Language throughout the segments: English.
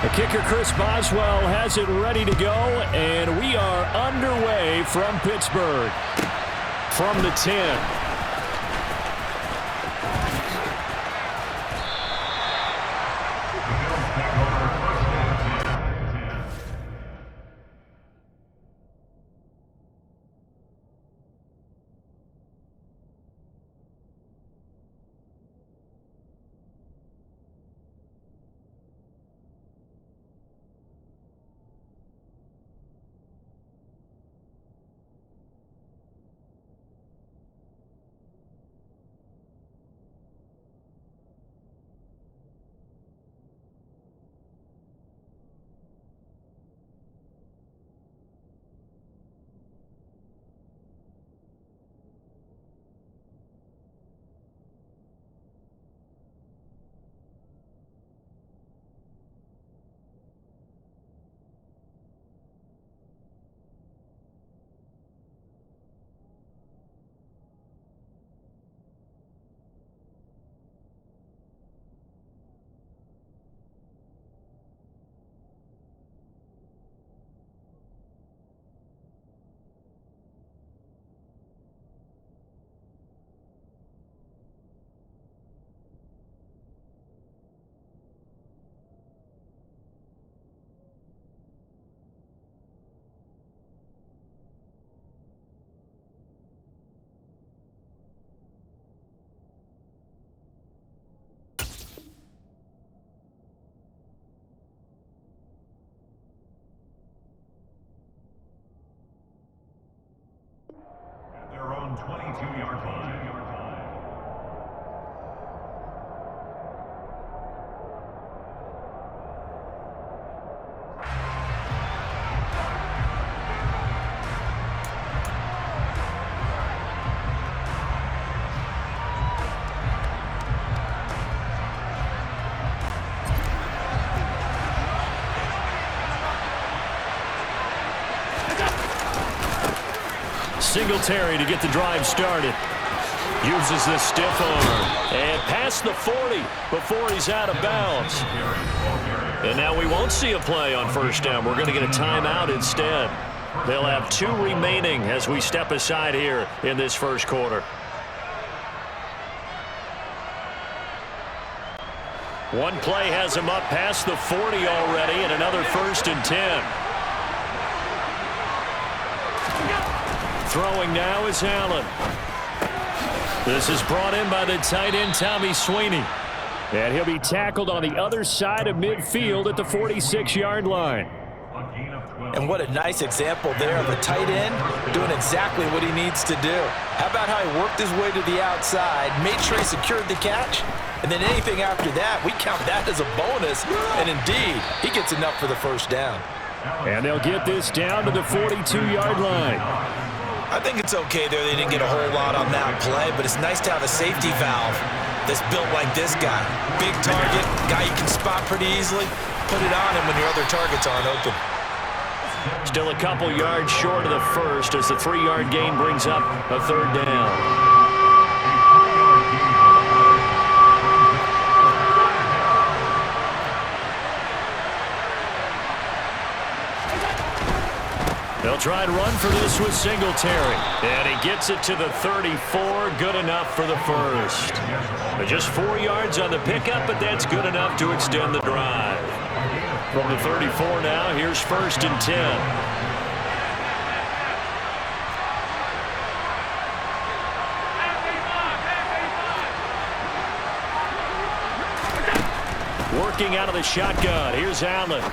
The kicker, Chris Boswell, has it ready to go, and we are underway from Pittsburgh. From the 10. Their own 22-yard line. Singletary to get the drive started. Uses the stiff arm. And past the 40 before he's out of bounds. And now we won't see a play on first down. We're going to get a timeout instead. They'll have 2 remaining as we step aside here in this first quarter. One play has him up past the 40 already, and another 1st and 10. Throwing now is Allen. This is brought in by the tight end, Tommy Sweeney. And he'll be tackled on the other side of midfield at the 46-yard line. And what a nice example there of a tight end doing exactly what he needs to do. How about how he worked his way to the outside, made sure he secured the catch, and then anything after that, we count that as a bonus. And indeed, he gets enough for the first down. And they'll get this down to the 42-yard line. I think it's okay there. They didn't get a whole lot on that play, but it's nice to have a safety valve that's built like this guy. Big target, guy you can spot pretty easily. Put it on him when your other targets aren't open. Still a couple yards short of the first as the 3-yard gain brings up a 3rd down. They'll try and run for this with Singletary. And he gets it to the 34. Good enough for the first. Just 4 yards on the pickup, but that's good enough to extend the drive. From the 34 now, here's 1st and 10. Working out of the shotgun. Here's Allen.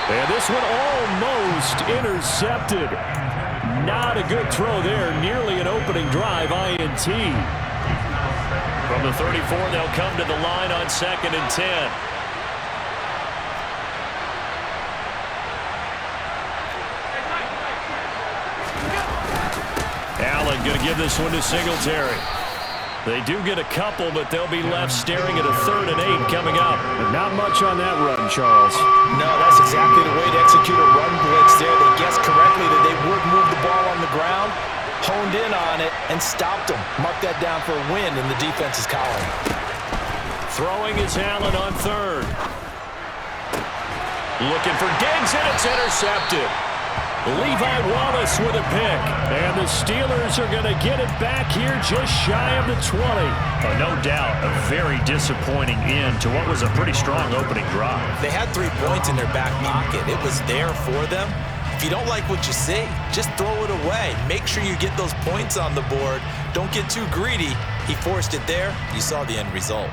And this one almost intercepted. Not a good throw there. Nearly an opening drive, INT. From the 34, they'll come to the line on 2nd and 10. Allen going to give this one to Singletary. They do get a couple, but they'll be left staring at a 3rd and 8 coming up. But not much on that run, Charles. No, that's exactly the way to execute a run blitz there. They guessed correctly that they would move the ball on the ground, honed in on it, and stopped them. Mark that down for a win in the defense's column. Throwing is Allen on 3rd. Looking for Diggs, and it's intercepted. Levi Wallace with a pick. And the Steelers are going to get it back here just shy of the 20. Oh, no doubt, a very disappointing end to what was a pretty strong opening drive. They had 3 points in their back pocket. It was there for them. If you don't like what you see, just throw it away. Make sure you get those points on the board. Don't get too greedy. He forced it there. You saw the end result.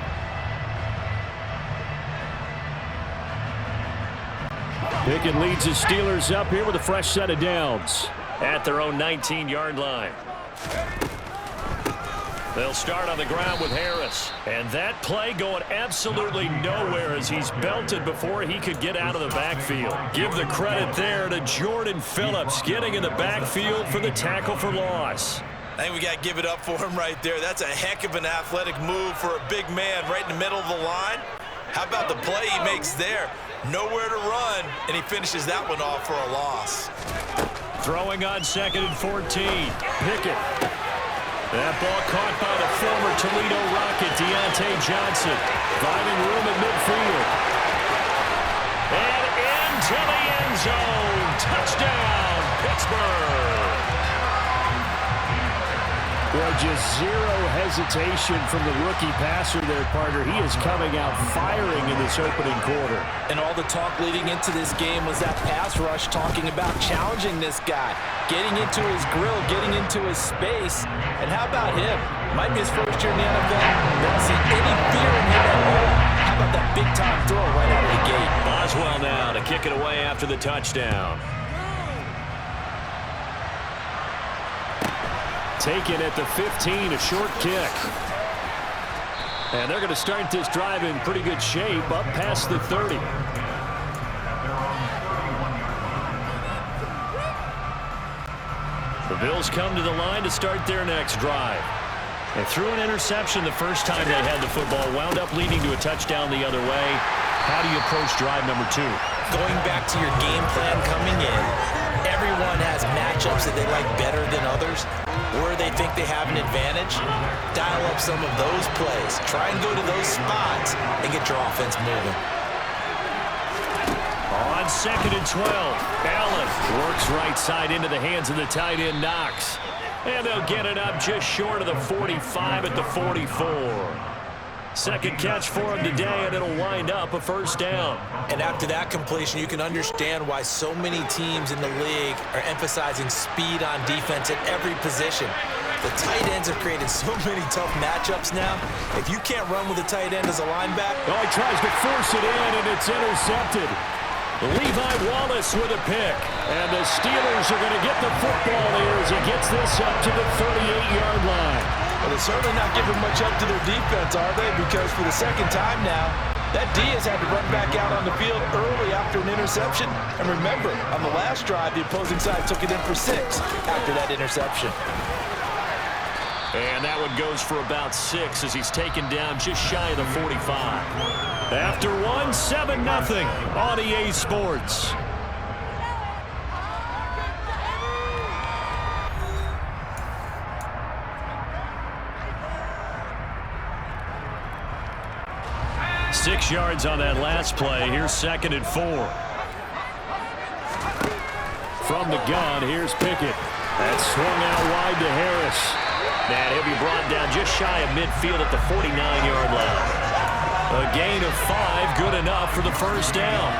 Pickett leads the Steelers up here with a fresh set of downs at their own 19-yard line. They'll start on the ground with Harris. And that play going absolutely nowhere as he's belted before he could get out of the backfield. Give the credit there to Jordan Phillips getting in the backfield for the tackle for loss. I think we got to give it up for him right there. That's a heck of an athletic move for a big man right in the middle of the line. How about the play he makes there? Nowhere to run, and he finishes that one off for a loss. Throwing on 2nd and 14. Pickett. That ball caught by the former Toledo Rocket, Deontay Johnson. Finding room at midfield. And into the end zone. Touchdown, Pittsburgh. Well, just zero hesitation from the rookie passer there, partner. He is coming out firing in this opening quarter. And all the talk leading into this game was that pass rush talking about challenging this guy, getting into his grill, getting into his space. And how about him? Might be his first year in the NFL. Don't see any fear in him at all. How about that big-time throw right out of the gate? Boswell now to kick it away after the touchdown. Taken at the 15, a short kick. And they're going to start this drive in pretty good shape, up past the 30. The Bills come to the line to start their next drive. They threw an interception the first time they had the football, wound up leading to a touchdown the other way. How do you approach drive number 2? Going back to your game plan coming in, everyone has matchups that they like better than others, where they think they have an advantage. Dial up some of those plays. Try and go to those spots and get your offense moving. On 2nd and 12, Allen works right side into the hands of the tight end Knox. And they'll get it up just short of the 45 at the 44. Second catch for him today, and it'll wind up a first down. And after that completion, you can understand why so many teams in the league are emphasizing speed on defense at every position. The tight ends have created so many tough matchups now. If you can't run with a tight end as a linebacker. Oh, he tries to force it in, and it's intercepted. Levi Wallace with a pick. And the Steelers are going to get the football here as he gets this up to the 38-yard line. Well, they're certainly not giving much up to their defense, are they? Because for the second time now, that D has had to run back out on the field early after an interception. And remember, on the last drive, the opposing side took it in for 6 after that interception. And that one goes for about 6 as he's taken down just shy of the 45. After one, 7-0 on EA Sports. Six yards on that last play. Here's 2nd and 4. From the gun, here's Pickett. That's swung out wide to Harris. And he'll be brought down just shy of midfield at the 49-yard line. A gain of 5, good enough for the first down.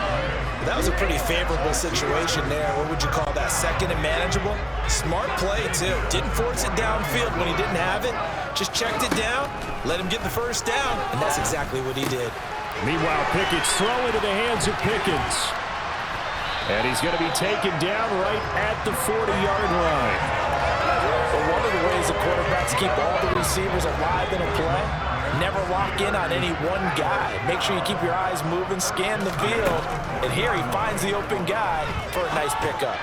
That was a pretty favorable situation there. What would you call that? 2nd and manageable? Smart play, too. Didn't force it downfield when he didn't have it. Just checked it down, let him get the first down, and that's exactly what he did. Meanwhile, Pickett's throw into the hands of Pickens. And he's going to be taken down right at the 40-yard line. But one of the ways the quarterbacks keep all the receivers alive in a play, never lock in on any one guy. Make sure you keep your eyes moving, scan the field. And here he finds the open guy for a nice pickup.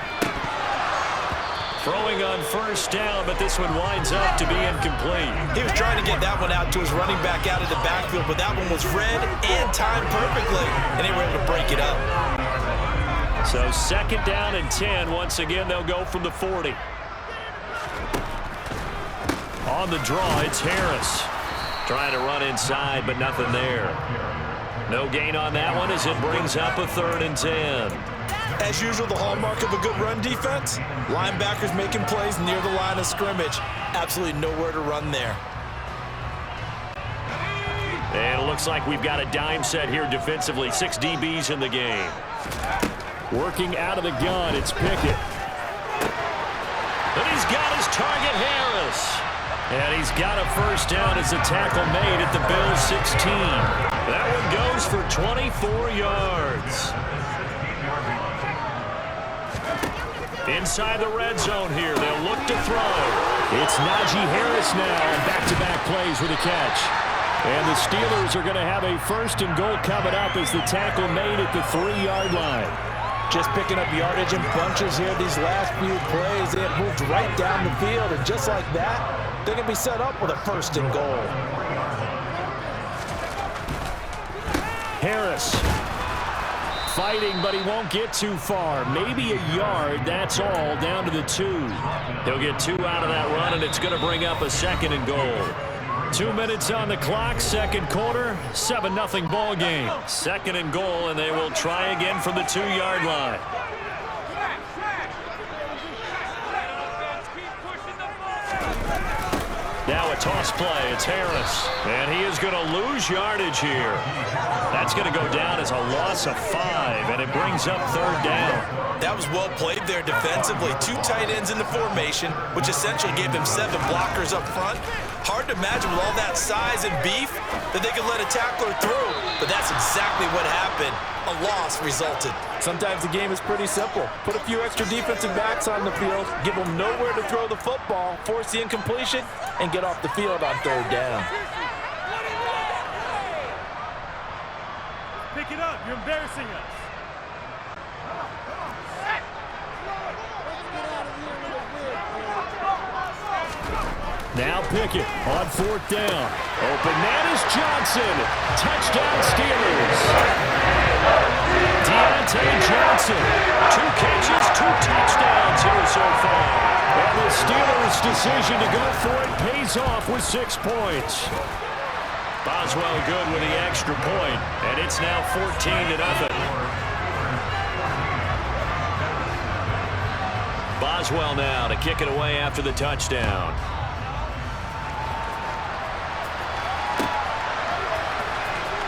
Throwing on first down, but this one winds up to be incomplete. He was trying to get that one out to his running back out of the backfield, but that one was read and timed perfectly, and they were able to break it up. So 2nd down and 10. Once again, they'll go from the 40. On the draw, it's Harris. Trying to run inside, but nothing there. No gain on that one as it brings up a 3rd and 10. As usual, the hallmark of a good run defense, linebackers making plays near the line of scrimmage. Absolutely nowhere to run there. And it looks like we've got a dime set here defensively. 6 DBs in the game. Working out of the gun, it's Pickett. And he's got his target, Harris. And he's got a first down as a tackle made at the Bills' 16. That one goes for 24 yards. Inside the red zone here, they'll look to throw. It's Najee Harris now on back-to-back plays with a catch. And the Steelers are going to have a 1st and goal coming up as the tackle made at the 3-yard line. Just picking up yardage in bunches here these last few plays. They have moved right down the field, and just like that, they're going to be set up with a 1st and goal. Harris fighting, but he won't get too far. Maybe a yard, that's all, down to the 2. He'll get 2 out of that run, and it's going to bring up a 2nd and goal. 2 minutes on the clock, 2nd quarter, 7-0 ball game. 2nd and goal, and they will try again from the 2-yard line. Now a toss play. It's Harris. And he is going to lose yardage here. That's going to go down as a loss of 5, and it brings up 3rd down. That was well played there defensively. 2 tight ends in the formation, which essentially gave them 7 blockers up front. Hard to imagine with all that size and beef that they could let a tackler through, but that's exactly what happened. A loss resulted. Sometimes the game is pretty simple. Put a few extra defensive backs on the field, give them nowhere to throw the football, force the incompletion, and get off the field on 3rd down. Pick it up. You're embarrassing us. Now Pickett on 4th down. Open man is Johnson. Touchdown Steelers. Deontay Johnson. 2 catches, 2 touchdowns here so far. And the Steelers' decision to go for it pays off with 6 points. Boswell good with the extra point, and it's now 14-0. Boswell now to kick it away after the touchdown.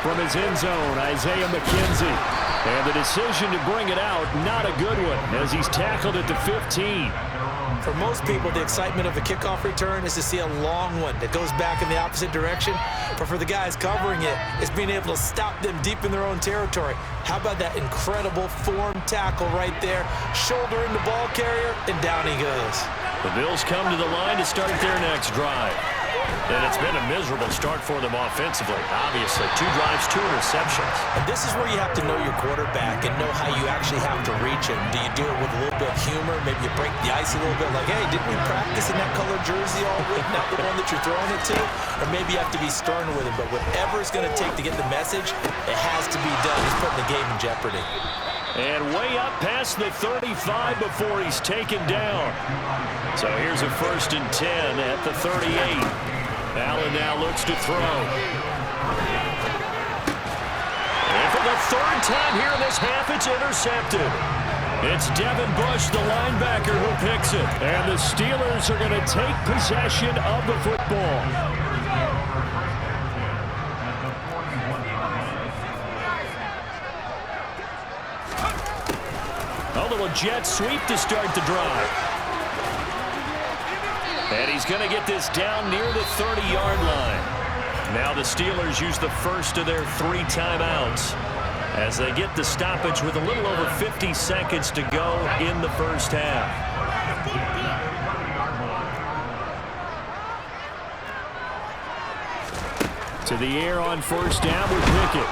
From his end zone, Isaiah McKenzie. And the decision to bring it out, not a good one, as he's tackled at the 15. For most people, the excitement of a kickoff return is to see a long one that goes back in the opposite direction. But for the guys covering it, it's being able to stop them deep in their own territory. How about that incredible form tackle right there? Shoulder in the ball carrier, and down he goes. The Bills come to the line to start their next drive. And it's been a miserable start for them offensively. Obviously, 2 drives, 2 interceptions. And this is where you have to know your quarterback and know how you actually have to reach him. Do you do it with a little bit of humor? Maybe you break the ice a little bit like, hey, didn't we practice in that colored jersey all week, not the one that you're throwing it to? Or maybe you have to be stern with him. But whatever it's going to take to get the message, it has to be done. He's putting the game in jeopardy. And way up past the 35 before he's taken down. So here's a 1st and 10 at the 38. Allen now looks to throw. And for the 3rd time here in this half, it's intercepted. It's Devin Bush, the linebacker, who picks it. And the Steelers are going to take possession of the football. A little jet sweep to start the drive. And he's going to get this down near the 30-yard line. Now the Steelers use the first of their 3 timeouts as they get the stoppage with a little over 50 seconds to go in the first half. To the air on 1st down with Pickett.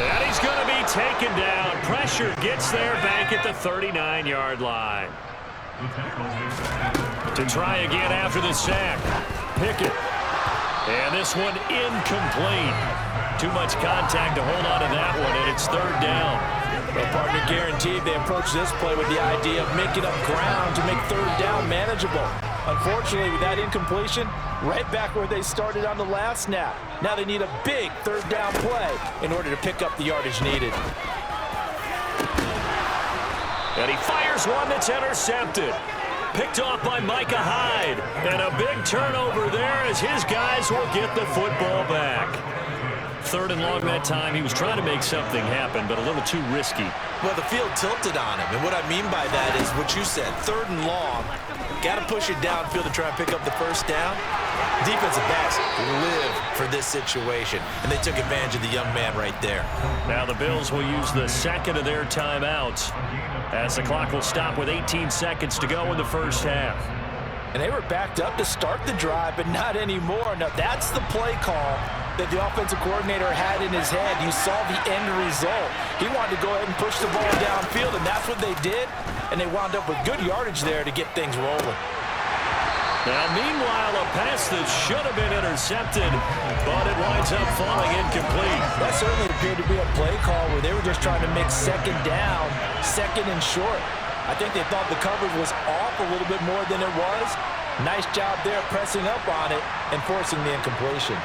And he's going to be taken down. Pressure gets there back at the 39-yard line. To try again after the sack. Pickett. And this one incomplete. Too much contact to hold on to that one, and it's 3rd down. Well, partner, guaranteed they approach this play with the idea of making up ground to make third down manageable. Unfortunately, with that incompletion, right back where they started on the last snap. Now they need a big third down play in order to pick up the yardage needed. And he fires one that's intercepted. Picked off by Micah Hyde. And a big turnover there as his guys will get the football back. Third and long that time. He was trying to make something happen, but a little too risky. Well, the field tilted on him, and what I mean by that is what you said, third and long. Got to push it downfield to try and pick up the first down. Defensive backs live for this situation, and they took advantage of the young man right there. Now the Bills will use the second of their timeouts as the clock will stop with 18 seconds to go in the first half. And they were backed up to start the drive, but not anymore. Now that's the play call that the offensive coordinator had in his head. You saw the end result. He wanted to go ahead and push the ball downfield, and that's what they did. And they wound up with good yardage there to get things rolling. Now, meanwhile, a pass that should have been intercepted, but it winds up falling incomplete. That certainly appeared to be a play call where they were just trying to make second down, second and short. I think they thought the coverage was off a little bit more than it was. Nice job there pressing up on it and forcing the incompletion.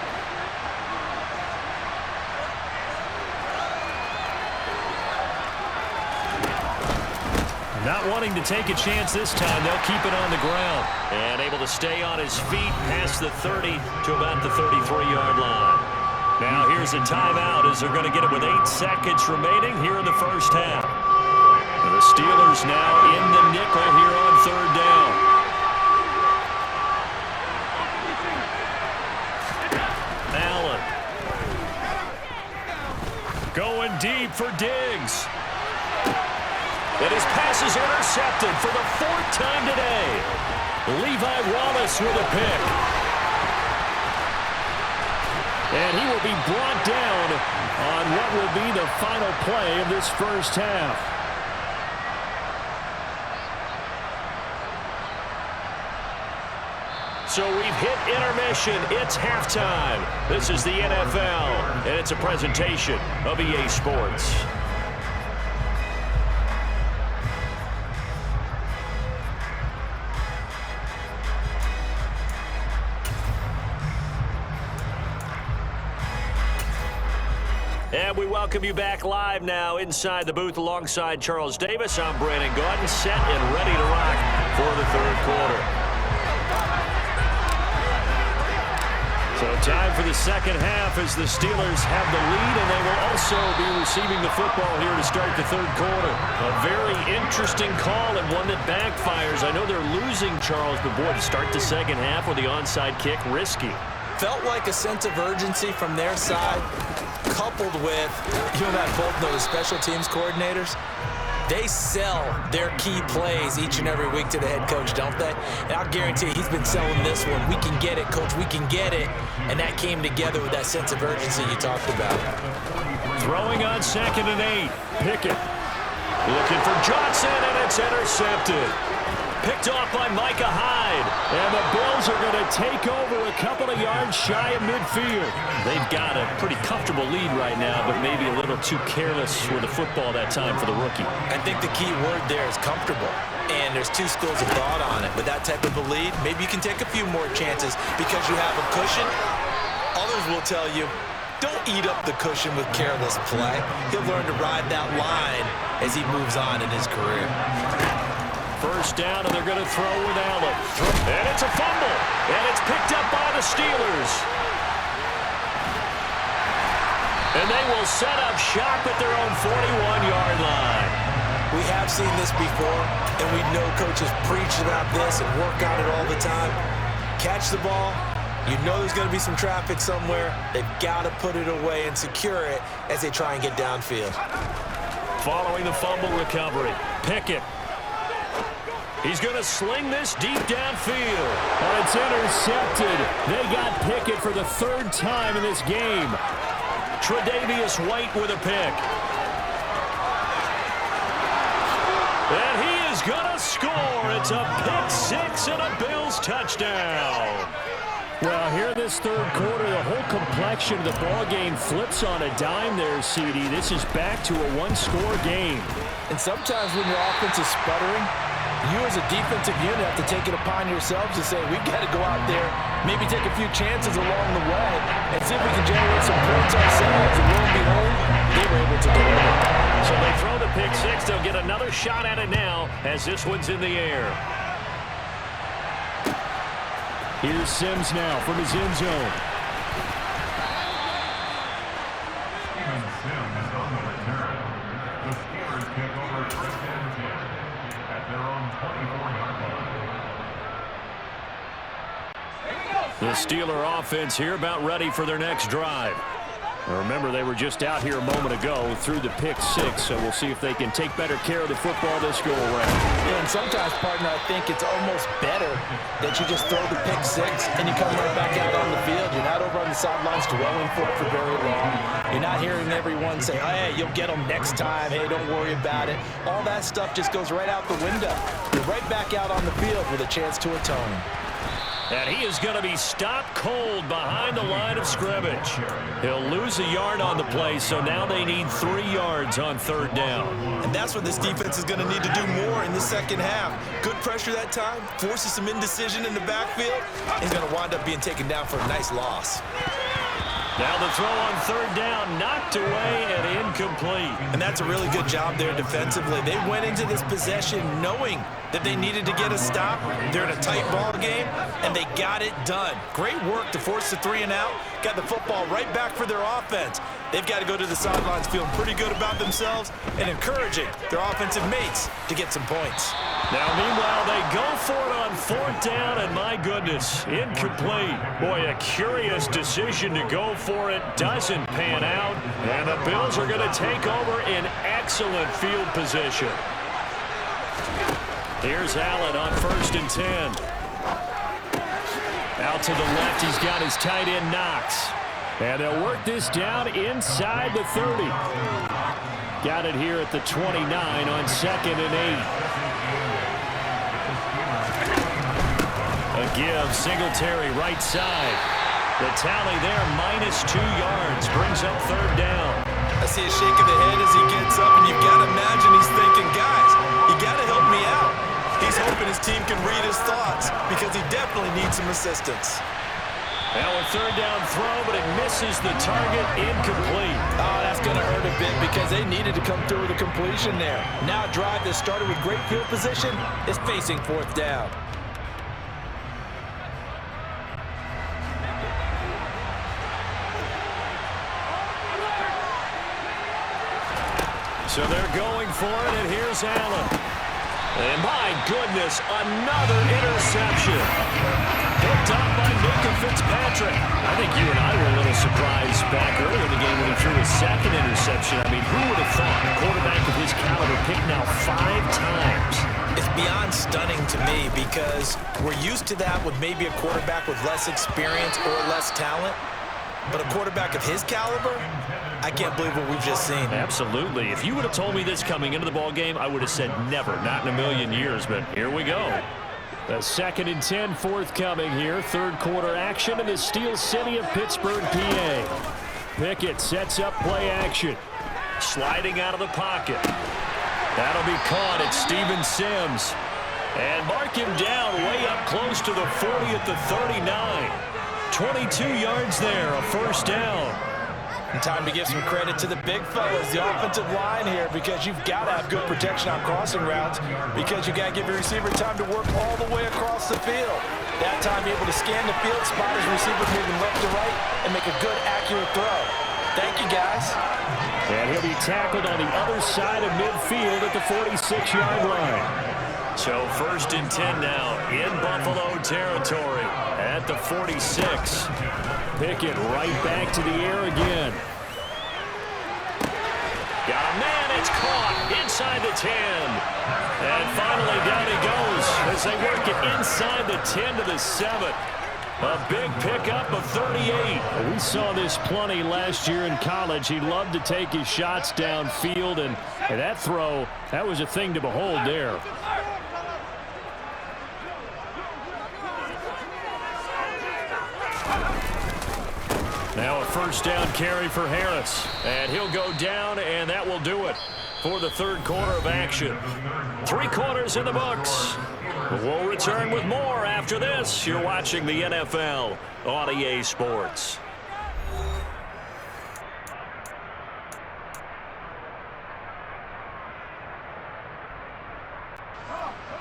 Not wanting to take a chance this time, they'll keep it on the ground. And able to stay on his feet past the 30 to about the 33-yard line. Now here's a timeout as they're going to get it with 8 seconds remaining here in the first half. And the Steelers now in the nickel here on third down. Allen. Going deep for Diggs. And his pass is intercepted for the 4th time today. Levi Wallace with a pick. And he will be brought down on what will be the final play of this first half. So we've hit intermission. It's halftime. This is the NFL, and it's a presentation of EA Sports. And we welcome you back live now inside the booth alongside Charles Davis. I'm Brandon Gaudin, set and ready to rock for the third quarter. So time for the second half as the Steelers have the lead, and they will also be receiving the football here to start the third quarter. A very interesting call and one that backfires. I know they're losing, Charles, but boy, to start the second half with the onside kick, risky. Felt like a sense of urgency from their side, coupled with, you and I both know the special teams coordinators, they sell their key plays each and every week to the head coach, don't they? And I'll guarantee he's been selling this one. We can get it, coach, we can get it. And that came together with that sense of urgency you talked about. Throwing on 2nd and 8. Pickett looking for Johnson, and it's intercepted. Picked off by Micah Hyde. And the Bills are going to take over a couple of yards shy of midfield. They've got a pretty comfortable lead right now, but maybe a little too careless with the football that time for the rookie. I think the key word there is comfortable. And there's two schools of thought on it. With that type of a lead, maybe you can take a few more chances because you have a cushion. Others will tell you, don't eat up the cushion with careless play. He'll learn to ride that line as he moves on in his career. First down, and they're going to throw with Allen. And it's a fumble. And it's picked up by the Steelers. And they will set up shop at their own 41-yard line. We have seen this before, and we know coaches preach about this and work on it all the time. Catch the ball. You know there's going to be some traffic somewhere. They've got to put it away and secure it as they try and get downfield. Following the fumble recovery, Pickett. He's going to sling this deep downfield. And it's intercepted. They got Pickett for the 3rd time in this game. Tre'Davious White with a pick. And he is going to score. It's a pick 6 and a Bills touchdown. Well, here in this third quarter, the whole complexion of the ball game flips on a dime there, CD. This is back to a one-score game. And sometimes when your offense is sputtering, you as a defensive unit have to take it upon yourselves to say, we've got to go out there, maybe take a few chances along the way, and see if we can generate some points ourselves. And lo and behold, they were able to deliver. So they throw the pick six. They'll get another shot at it now as this one's in the air. Here's Sims now from his end zone. The Steeler offense here about ready for their next drive. Remember, they were just out here a moment ago through the pick six, so we'll see if they can take better care of the football this go around. Yeah, and sometimes, partner, I think it's almost better that you just throw the pick six and you come right back out on the field. You're not over on the sidelines dwelling for it for very long. You're not hearing everyone say, hey, you'll get them next time. Hey, don't worry about it. All that stuff just goes right out the window. You're right back out on the field with a chance to atone. And he is going to be stopped cold behind the line of scrimmage. He'll lose a yard on the play, so now they need 3 yards on third down. And that's what this defense is going to need to do more in the second half. Good pressure that time, forces some indecision in the backfield. He's going to wind up being taken down for a nice loss. Now the throw on third down, knocked away and incomplete. And that's a really good job there defensively. They went into this possession knowing that they needed to get a stop. They're in a tight ball game, and they got it done. Great work to force the 3 and out. Got the football right back for their offense. They've got to go to the sidelines feeling pretty good about themselves and encouraging their offensive mates to get some points. Now, meanwhile, they go for it on fourth down, and my goodness, incomplete. Boy, a curious decision to go for it. Doesn't pan out, and the Bills are going to take over in excellent field position. Here's Allen on 1st and 10. Out to the left, he's got his tight end Knox. And they'll work this down inside the 30. Got it here at the 29 on 2nd and 8. A give, Singletary right side. The tally there, -2 yards, brings up third down. I see a shake of the head as he gets up, and you've got to imagine he's thinking, guys, you got to help me out. He's hoping his team can read his thoughts because he definitely needs some assistance. Now a third down throw, but it misses the target, incomplete. Oh, that's going to hurt a bit because they needed to come through with a completion there. Now a drive that started with great field position is facing fourth down. So they're going for it, and here's Allen. And my goodness, another interception. Picked up by Minka Fitzpatrick. I think you and I were a little surprised back earlier in the game when he threw his 2nd interception. I mean, who would have thought a quarterback of his caliber picked now 5 times? It's beyond stunning to me because we're used to that with maybe a quarterback with less experience or less talent. But a quarterback of his caliber, I can't believe what we've just seen. Absolutely. If you would have told me this coming into the ball game, I would have said never, not in a million years. But here we go. The 2nd and 10 forthcoming here. Third quarter action in the Steel City of Pittsburgh, PA. Pickett sets up play action. Sliding out of the pocket. That'll be caught at Steven Sims. And mark him down way up close to the 40 at the 39. 22 yards there, a first down. And time to give some credit to the big fellas, the offensive line here, because you've got to have good protection on crossing routes because you've got to give your receiver time to work all the way across the field. That time you're able to scan the field, spot his receiver moving left to right, and make a good, accurate throw. Thank you, guys. And he'll be tackled on the other side of midfield at the 46-yard line. So 1st and 10 now in Buffalo territory at the 46. Pickett right back to the air again. Got a man, it's caught inside the 10. And finally down he goes as they work it inside the 10 to the 7. A big pickup of 38. We saw this plenty last year in college. He loved to take his shots downfield, and that throw, that was a thing to behold there. Now a first down carry for Harris. And he'll go down, and that will do it for the third quarter of action. 3 quarters in the books. We'll return with more after this. You're watching the NFL on EA Sports.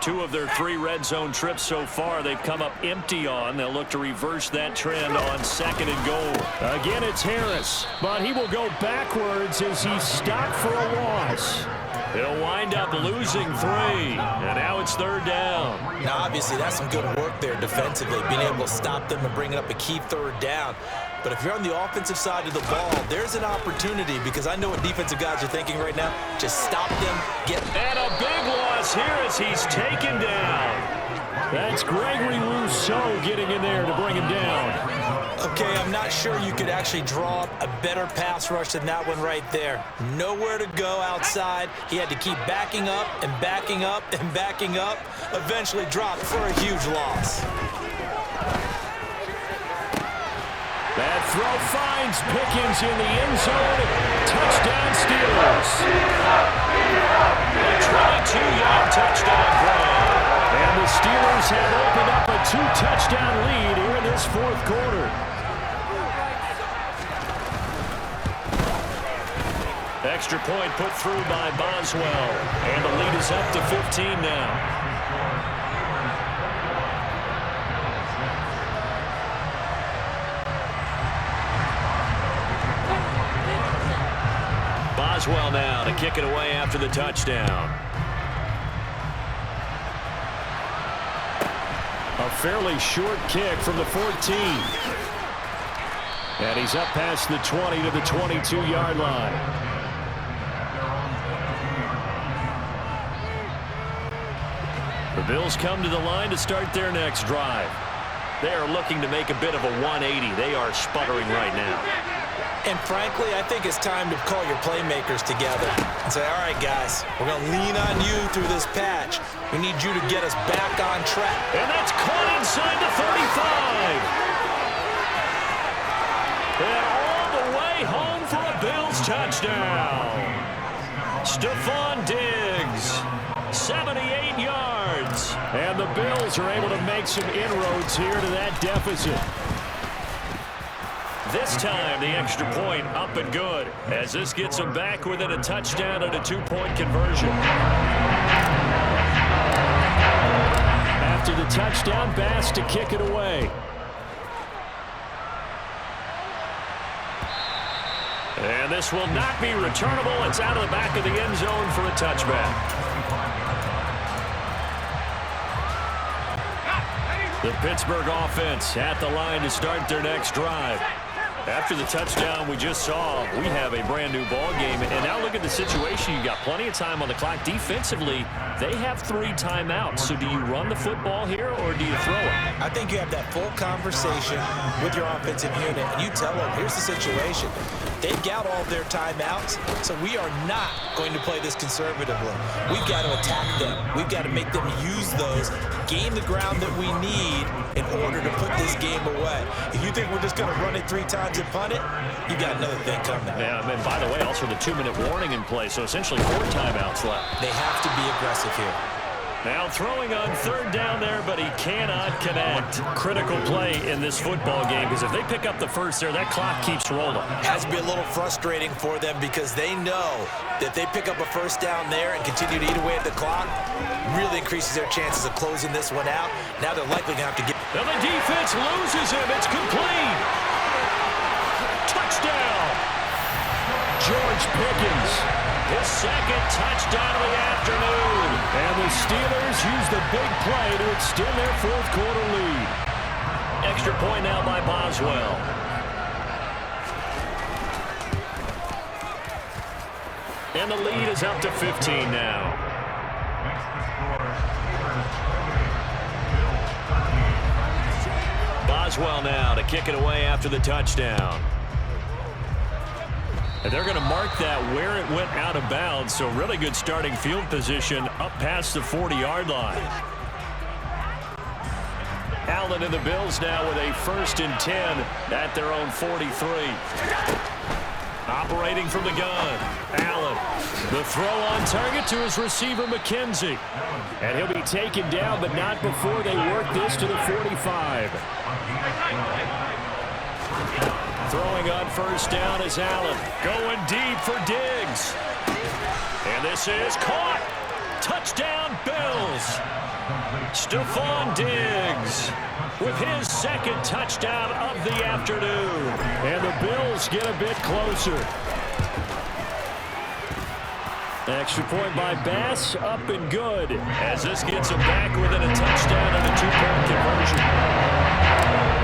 Two of their 3 red zone trips so far they've come up empty on. They'll look to reverse that trend on 2nd and goal. Again, it's Harris, but he will go backwards as he's stopped for a loss. He'll wind up losing 3, and now it's 3rd down. Now, obviously, that's some good work there defensively, being able to stop them and bringing up a key 3rd down. But if you're on the offensive side of the ball, there's an opportunity, because I know what defensive guys are thinking right now. Just stop them, get... And a big loss here as he's taken down. That's Gregory Rousseau getting in there to bring him down. Okay, I'm not sure you could actually draw up a better pass rush than that one right there. Nowhere to go outside. He had to keep backing up and backing up and backing up. Eventually dropped for a huge loss. That throw finds Pickens in the end zone. Touchdown Steelers. A 22-yard touchdown grab. And the Steelers have opened up a 2-touchdown lead here in this 4th quarter. Extra point put through by Boswell. And the lead is up to 15 now. Boswell now to kick it away after the touchdown. A fairly short kick from the 14. And he's up past the 20 to the 22-yard line. The Bills come to the line to start their next drive. They are looking to make a bit of a 180. They are sputtering right now. And frankly, I think it's time to call your playmakers together and say, all right, guys, we're going to lean on you through this patch. We need you to get us back on track. And that's caught inside the 35. And all the way home for a Bills touchdown. Stephon Diggs, 78 yards. And the Bills are able to make some inroads here to that deficit. This time, the extra point up and good, as this gets them back within a touchdown and a 2-point conversion. After the touchdown, Bass to kick it away. And this will not be returnable. It's out of the back of the end zone for a touchback. The Pittsburgh offense at the line to start their next drive. After the touchdown we just saw, we have a brand new ball game. And now look at the situation. You've got plenty of time on the clock. Defensively, they have 3 timeouts. So do you run the football here or do you throw it? I think you have that full conversation with your offensive unit, and you tell them, here's the situation. They've got all their timeouts, so we are not going to play this conservatively. We've got to attack them. We've got to make them use those, gain the ground that we need in order to put this game away. If you think we're just going to run it 3 times and punt it, you got another thing coming. Yeah, and by the way, also the 2-minute warning in play, so essentially 4 timeouts left. They have to be aggressive here. Now throwing on 3rd down there, but he cannot connect. Critical play in this football game, because if they pick up the first there, that clock keeps rolling. Has to be a little frustrating for them, because they know that they pick up a first down there and continue to eat away at the clock, really increases their chances of closing this one out. Now they're likely going to have to get... Now the defense loses him. It's complete. Touchdown. George Pickens. His 2nd touchdown of the afternoon. And the Steelers use the big play to extend their 4th quarter lead. Extra point now by Boswell. And the lead is up to 15 now. Boswell now to kick it away after the touchdown. And they're going to mark that where it went out of bounds, so really good starting field position up past the 40-yard line. Allen and the Bills now with a 1st and 10 at their own 43. Operating from the gun, Allen. The throw on target to his receiver, McKenzie. And he'll be taken down, but not before they work this to the 45. Throwing on 1st down is Allen. Going deep for Diggs. And this is caught. Touchdown, Bills. Stephon Diggs with his 2nd touchdown of the afternoon. And the Bills get a bit closer. Extra point by Bass, up and good. As this gets him back within a touchdown and a 2-point conversion.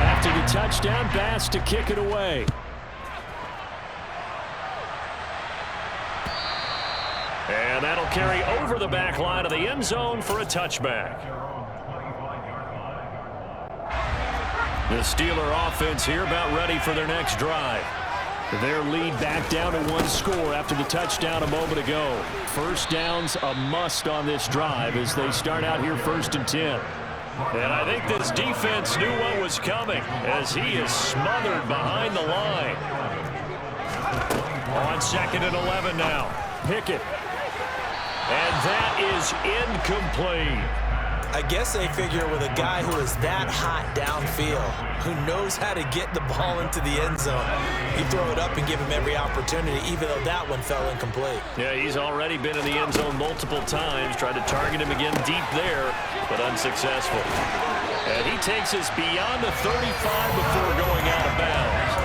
After the touchdown, Bass to kick it away. And that'll carry over the back line of the end zone for a touchback. The Steeler offense here about ready for their next drive. Their lead back down to 1 score after the touchdown a moment ago. 1st down's a must on this drive as they start out here 1st and 10. And I think this defense knew what was coming as he is smothered behind the line. On 2nd and 11 now. Pickett. And that is incomplete. I guess they figure with a guy who is that hot downfield, who knows how to get the ball into the end zone, you throw it up and give him every opportunity, even though that one fell incomplete. Yeah, he's already been in the end zone multiple times, tried to target him again deep there, but unsuccessful. And he takes us beyond the 35 before going out of bounds.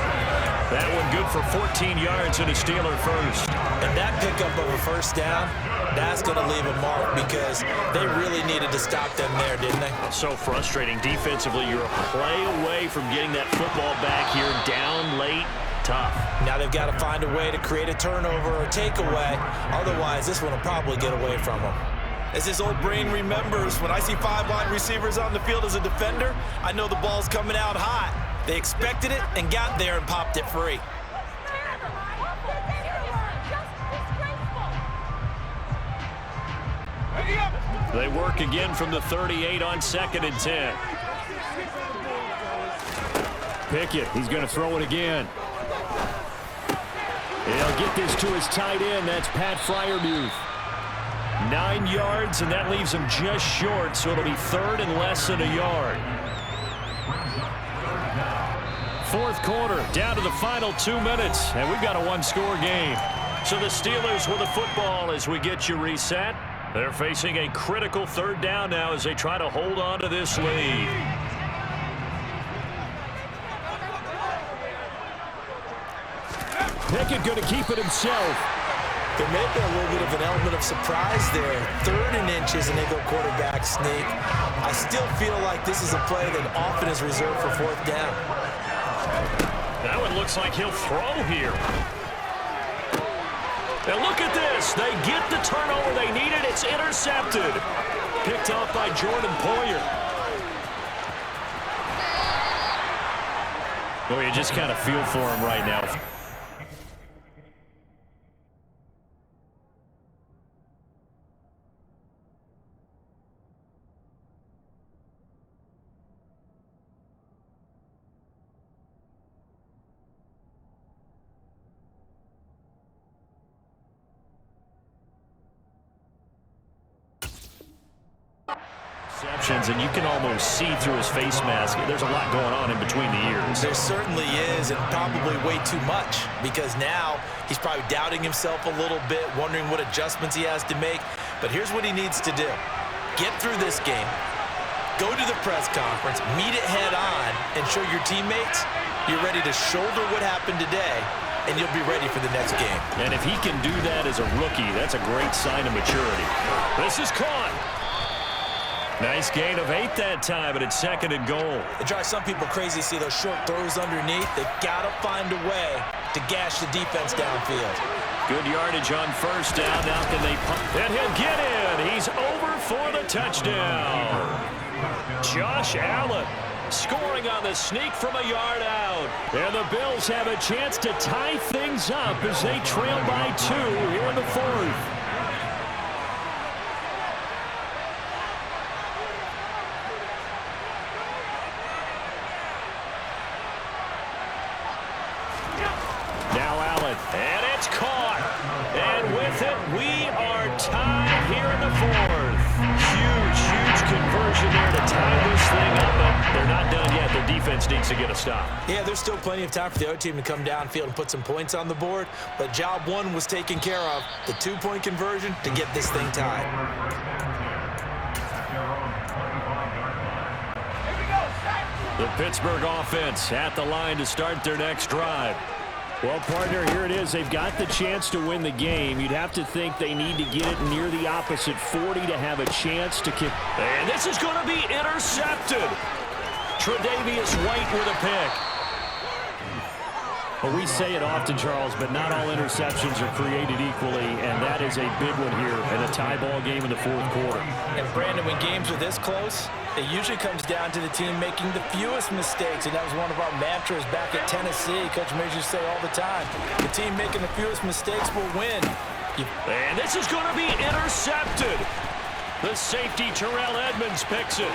That one good for 14 yards and a Steeler 1st. And that pickup of a 1st down, that's going to leave a mark because they really needed to stop them there, didn't they? So frustrating. Defensively, you're a play away from getting that football back here down late. Tough. Now they've got to find a way to create a turnover or takeaway. Otherwise, this one will probably get away from them. As his old brain remembers, when I see 5 wide receivers on the field as a defender, I know the ball's coming out hot. They expected it and got there and popped it free. They work again from the 38 on 2nd and 10. Pickett, he's going to throw it again. He'll get this to his tight end. That's Pat Freiermuth. 9 yards, and that leaves him just short, so it'll be 3rd and less than a yard. 4th quarter, down to the final 2 minutes, and we've got a 1-score game. So the Steelers with the football as we get you reset. They're facing a critical 3rd down now as they try to hold on to this lead. Pickett going to keep it himself. There may be a little bit of an element of surprise there. 3rd and inches and they go quarterback sneak. I still feel like this is a play that often is reserved for 4th down. That one looks like he'll throw here. And look at this. They get the turnover they needed. It's intercepted. Picked off by Jordan Poyer. Oh, you just kind of feel for him right now. And you can almost see through his face mask. There's a lot going on in between the ears. There certainly is, and probably way too much, because now he's probably doubting himself a little bit, wondering what adjustments he has to make. But here's what he needs to do. Get through this game, go to the press conference, meet it head on, and show your teammates you're ready to shoulder what happened today, and you'll be ready for the next game. And if he can do that as a rookie, that's a great sign of maturity. This is caught. Nice gain of 8 that time, but it's 2nd and goal. It drives some people crazy to see those short throws underneath. They've got to find a way to gash the defense downfield. Good yardage on 1st down. Now can they pump? And he'll get in. He's over for the touchdown. Josh Allen scoring on the sneak from a yard out. And the Bills have a chance to tie things up as they trail by 2 here in the 4th. defense needs to get a stop. Yeah, there's still plenty of time for the other team to come downfield and put some points on the board, but job one was taken care of. The two-point conversion to get this thing tied. The Pittsburgh offense at the line to start their next drive. Well, partner, here it is. They've got the chance to win the game. You'd have to think they need to get it near the opposite 40 to have a chance to kick. And this is going to be intercepted. Tre'Davious White with a pick. Well, we say it often, Charles, but not all interceptions are created equally, and that is a big one here in a tie ball game in the fourth quarter. And, Brandon, when games are this close, it usually comes down to the team making the fewest mistakes, and that was one of our mantras back at Tennessee. Coach Mays used to say all the time, the team making the fewest mistakes will win. And this is going to be intercepted. The safety, Terrell Edmonds, picks it.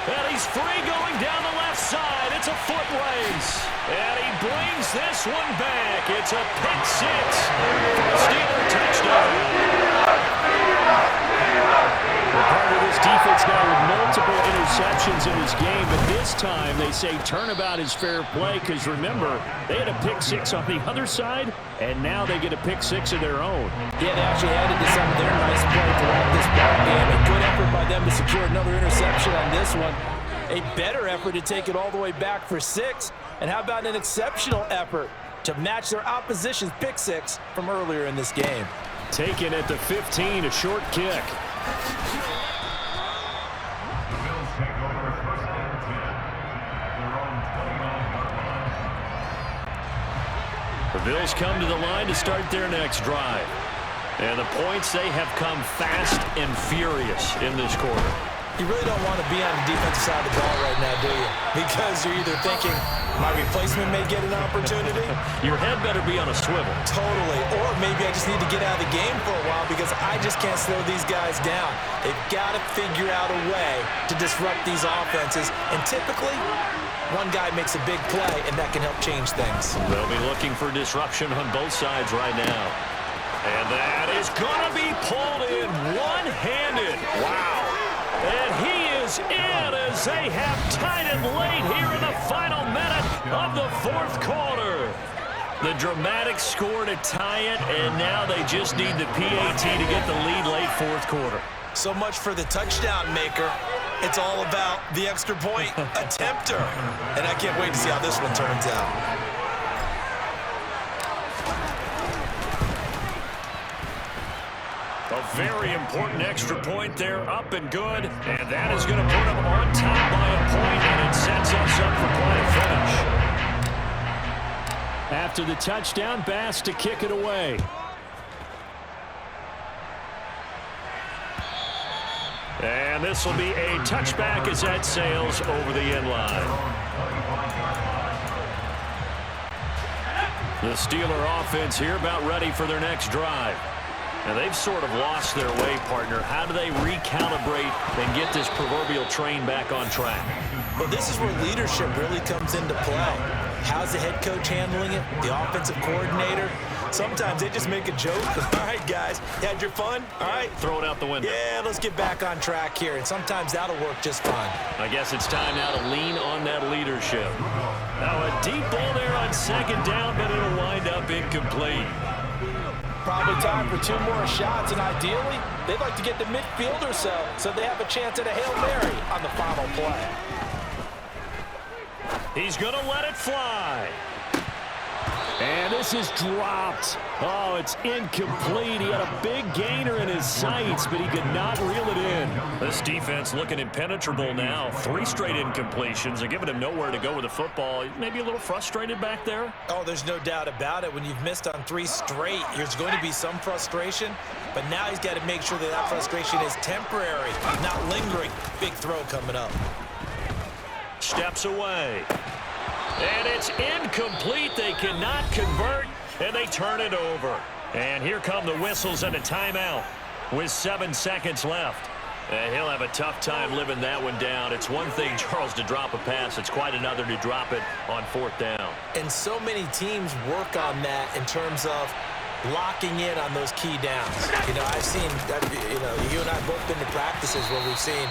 And he's free going down the left side. It's a foot race. And he brings this one back. It's a pick six for a Steeler touchdown. Part of this defense now with multiple interceptions in this game, but this time they say turnabout is fair play because, remember, they had a pick six on the other side, and now they get a pick six of their own. Yeah, they actually added to some of their nice play throughout this ball game. A good effort by them to secure another interception on this one. A better effort to take it all the way back for six. And how about an exceptional effort to match their opposition's pick six from earlier in this game? Taken at the 15, a short kick. The Bills come to the line to start their next drive. And the points, they have come fast and furious in this quarter. You really don't want to be on the defensive side of the ball right now, do you? Because you're either thinking, my replacement may get an opportunity. Your head better be on a swivel. Totally. Or maybe I just need to get out of the game for a while because I just can't slow these guys down. They've got to figure out a way to disrupt these offenses. And typically, one guy makes a big play, and that can help change things. They'll be looking for disruption on both sides right now. And that is going to be pulled in one-handed. Wow. And he is in as they have tied it late here in the final minute of the fourth quarter. The dramatic score to tie it, and now they just need the PAT to get the lead late fourth quarter. So much for the touchdown maker. It's all about the extra point attempter. And I can't wait to see how this one turns out. A very important extra point there, up and good. And that is going to put them on top by a point, and it sets us up for quite a finish. After the touchdown, Bass to kick it away. And this will be a touchback as that sails over the end line. The Steeler offense here about ready for their next drive. And they've sort of lost their way, partner. How do they recalibrate and get this proverbial train back on track? Well, this is where leadership really comes into play. How's the head coach handling it? The offensive coordinator? Sometimes they just make a joke. All right, guys, you had your fun? All right. Throw it out the window. Yeah, let's get back on track here. And sometimes that'll work just fine. I guess it's time now to lean on that leadership. Now a deep ball there on second down, but it'll wind up incomplete. Probably time for two more shots, and ideally, they'd like to get to midfield or so they have a chance at a Hail Mary on the final play. He's going to let it fly. And this is dropped. Oh, it's incomplete. He had a big gainer in his sights, but he could not reel it in. This defense looking impenetrable now. 3 straight incompletions. They're giving him nowhere to go with the football. Maybe a little frustrated back there. Oh, there's no doubt about it. When you've missed on 3 straight, there's going to be some frustration. But now he's got to make sure that that frustration is temporary, not lingering. Big throw coming up. Steps away. And it's incomplete. They cannot convert, and they turn it over. And here come the whistles and a timeout with 7 seconds left. And he'll have a tough time living that one down. It's one thing, Charles, to drop a pass. It's quite another to drop it on 4th down. And so many teams work on that in terms of locking in on those key downs. You know, I've seen, you know, you and I have both been to practices where we've seen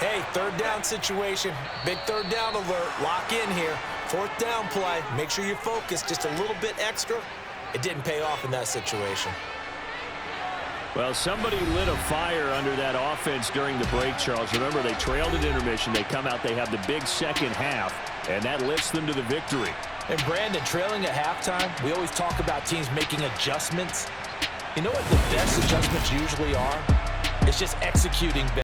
Hey, third down situation. Big third down alert. Lock in here. Fourth down play. Make sure you're focused just a little bit extra. It didn't pay off in that situation. Well, somebody lit a fire under that offense during the break, Charles. Remember, they trailed at intermission. They come out, they have the big second half, and that lifts them to the victory. And Brandon, trailing at halftime, we always talk about teams making adjustments. You know what the best adjustments usually are? It's just executing better.